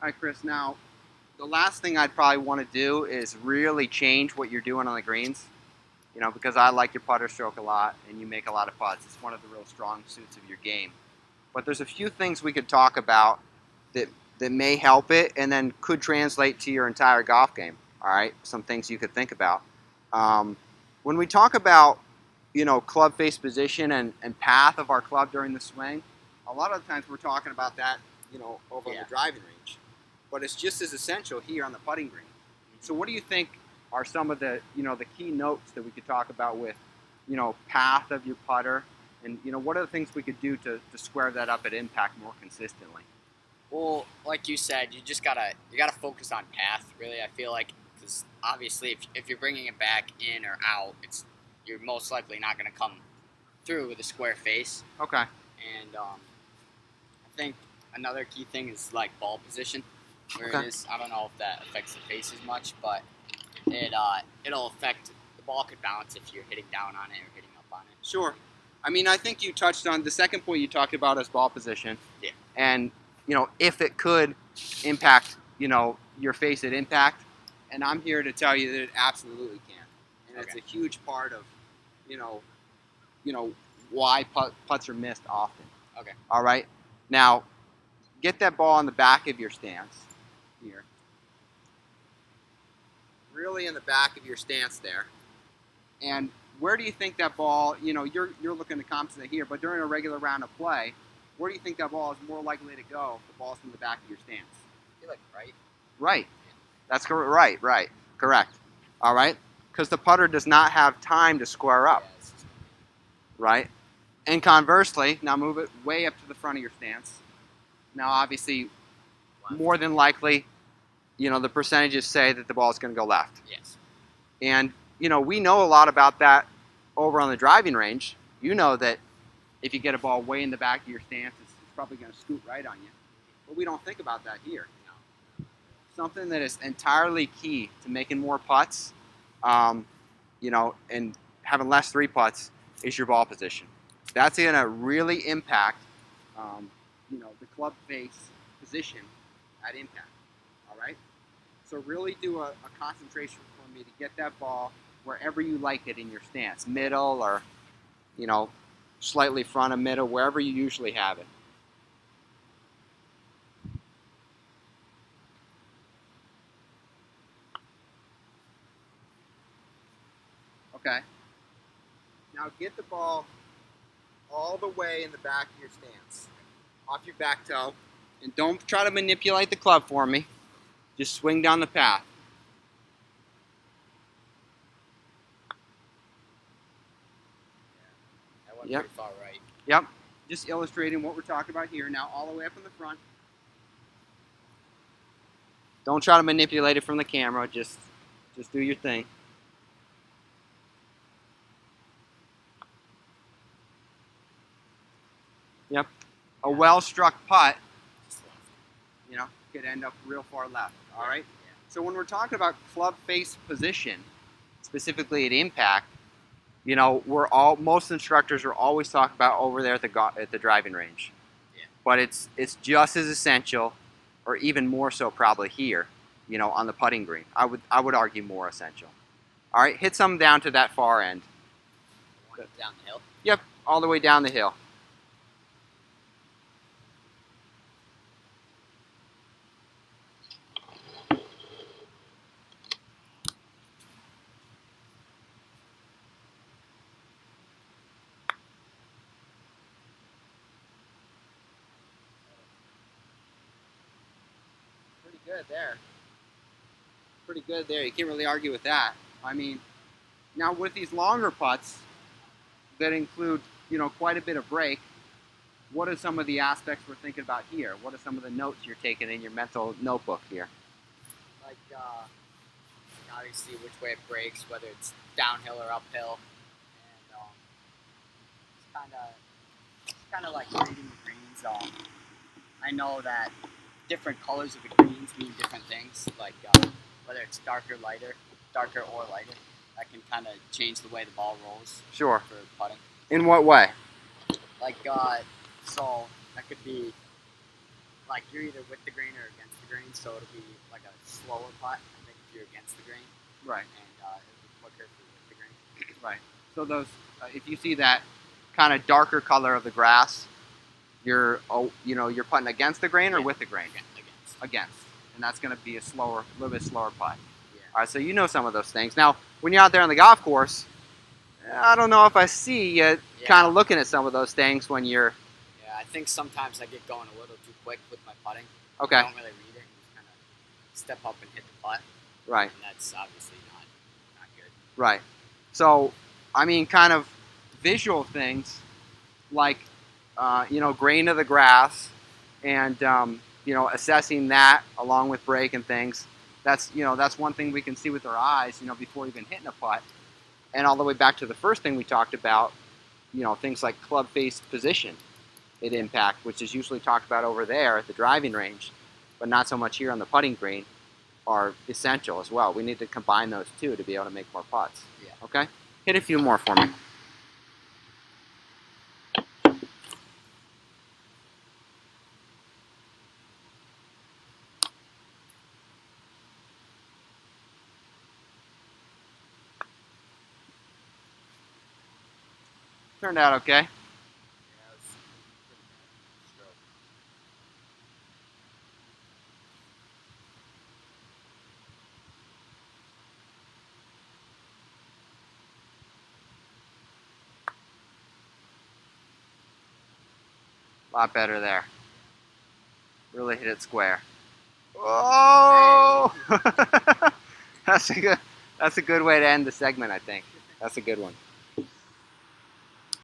All right, Chris. Now, the last thing I'd probably want to do is really change what you're doing on the greens. Because I like your putter stroke a lot, and you make a lot of putts. It's one of the real strong suits of your game. But there's a few things we could talk about that that may help it, and then could translate to your entire golf game. All right, some things you could think about. When we talk about club face position and path of our club during the swing, a lot of the times we're talking about that over on the driving range, but it's just as essential here on the putting green. So what do you think are some of the the key notes that we could talk about with path of your putter, and what are the things we could do to square that up at impact more consistently? Well, like you said, you gotta focus on path. Really, I feel like because obviously, if you're bringing it back in or out, you're most likely not gonna come through with a square face. Okay. And I think another key thing is like ball position, where Okay. it is. I don't know if that affects the face as much, but it'll affect the ball could bounce if you're hitting down on it or hitting up on it. Sure. I mean, I think you touched on the second point you talked about as ball position. Yeah. And, if it could impact, your face at impact. And I'm here to tell you that it absolutely can. And it's Okay. a huge part of, you know, why putts are missed often. Okay. All right. Now, get that ball on the back of your stance here. Really in the back of your stance there. And where do you think that ball, you're looking to compensate here, but during a regular round of play, where do you think that ball is more likely to go if the ball's in the back of your stance? I feel like right. Right. That's correct. Right. Correct. All right. Because the putter does not have time to square up. Yeah, it's just Right. And conversely, now move it way up to the front of your stance. Now, obviously, left. more than likely, the percentages say that the ball is going to go left. Yes. And, we know a lot about that over on the driving range. You know that if you get a ball way in the back of your stance, it's probably going to scoot right on you. But we don't think about that here. No. Something that is entirely key to making more putts, and having less three putts is your ball position. That's going to really impact, the club face position at impact. All right. So really do a concentration for me to get that ball wherever you like it in your stance, middle or, slightly front of middle, wherever you usually have it. Okay. Now get the ball all the way in the back of your stance, off your back toe, and don't try to manipulate the club for me. Just swing down the path. I went Yep. pretty far right. Yep. Just illustrating what we're talking about here. Now all the way up in the front. Don't try to manipulate it from the camera. Just do your thing. Yep. A well-struck putt, Just left. could end up real far left. All right. Yeah. So when we're talking about club face position, specifically at impact, most instructors are always talking about over there at the driving range. Yeah. But it's just as essential, or even more so probably here, on the putting green. I would argue more essential. All right, hit some down to that far end. One down the hill. Yep, all the way down the hill. Pretty good there. Pretty good there. You can't really argue with that. I mean, now with these longer putts that include, quite a bit of break, what are some of the aspects we're thinking about here? What are some of the notes you're taking in your mental notebook here? Like obviously which way it breaks, whether it's downhill or uphill, and it's kind of like reading the greens. I know that different colors of the greens mean different things. Like whether it's darker or lighter, that can kind of change the way the ball rolls Sure. for putting. In what way? Like so that could be like you're either with the green or against the green, so it'll be like a slower putt. I think if you're against the green, Right. and it'll be quicker if you're with the green. Right. So those, if you see that kind of darker color of the grass, you're you're putting against the grain or Yeah. with the grain? Against, and that's going to be a little bit slower putt. Yeah. All right. So you know some of those things. Now, when you're out there on the golf course, I don't know if I see you kind of looking at some of those things when you're. Yeah, I think sometimes I get going a little too quick with my putting. Okay. I don't really read it. Just kind of step up and hit the putt. Right. And that's obviously not good. Right. So, I mean, kind of visual things like, grain of the grass and, assessing that along with break and things. That's one thing we can see with our eyes, before even hitting a putt. And all the way back to the first thing we talked about, things like club face position at impact, which is usually talked about over there at the driving range, but not so much here on the putting green, are essential as well. We need to combine those two to be able to make more putts. Yeah. Okay? Hit a few more for me. Turned out okay. Yeah, it's pretty bad stroke. A lot better there. Really hit it square. Oh! That's a good way to end the segment, I think. That's a good one.